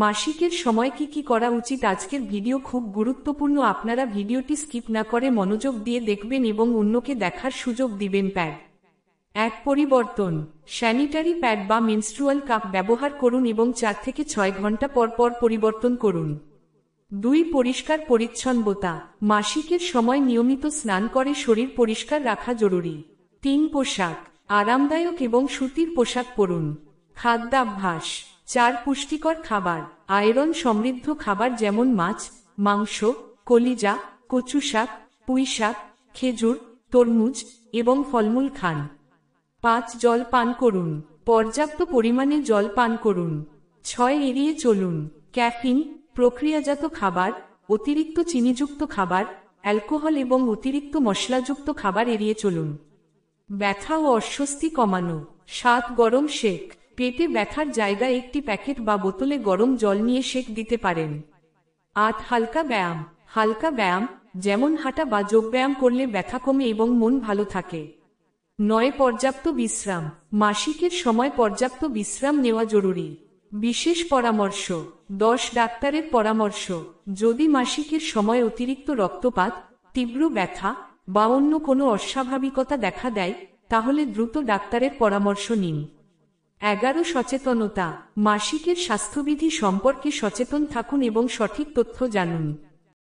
মাসিকের সময় কি করা উচিত। আজকের ভিডিও খুব গুরুত্বপূর্ণ, আপনারা ভিডিওটি স্কিপ না করে মনোযোগ দিয়ে দেখবেন এবং অন্যকে দেখার সুযোগ দিবেন। প্যাড 1 পরিবর্তন। স্যানিটারি প্যাড বা মেনস্ট্রুয়াল কাপ ব্যবহার করুন এবং 4 থেকে 6 ঘন্টা পর পর পরিবর্তন করুন। 2 পরিষ্কার পরিচ্ছন্নতা। মাসিকের সময় নিয়মিত স্নান করে শরীর পরিষ্কার রাখা জরুরি। 3 পোশাক। আরামদায়ক এবং সুতির পোশাক পরুন। খাদ্যাভ্যাস। 4 পুষ্টিকর খাবার। আয়রন সমৃদ্ধ খাবার যেমন মাছ, মাংস, কলিজা, কচু শাক, পুঁই শাক, খেজুর, তরমুজ এবং ফলমূল খান। 5 জল পান করুন। পর্যাপ্ত পরিমাণে জল পান করুন। 6 এড়িয়ে চলুন ক্যাফিন, প্রক্রিয়াজাত খাবার, অতিরিক্ত চিনিযুক্ত খাবার, অ্যালকোহল এবং অতিরিক্ত মশলাযুক্ত খাবার এড়িয়ে চলুন। ব্যথা ও অস্বস্তি কমানো। 7 গরম শেক। পেটে ব্যথার জায়গায় একটি প্যাকেট বা বোতলে গরম জল নিয়ে শেক দিতে পারেন। 8 হালকা ব্যায়াম। হালকা ব্যায়াম যেমন হাঁটা বা যোগব্যায়াম করলে ব্যথা কমে এবং মন ভালো থাকে। 9 পর্যাপ্ত বিশ্রাম। মাসিকের সময় পর্যাপ্ত বিশ্রাম নেওয়া জরুরি। বিশেষ পরামর্শ। 10 ডাক্তারের পরামর্শ। যদি মাসিকের সময় অতিরিক্ত রক্তপাত, তীব্র ব্যথা বা অন্য কোনো অস্বাভাবিকতা দেখা দেয়, তাহলে দ্রুত ডাক্তারের পরামর্শ নিন। 11 সচেতনতা। মাসিকের স্বাস্থ্যবিধি সম্পর্কে সচেতন থাকুন এবং সঠিক তথ্য জানুন।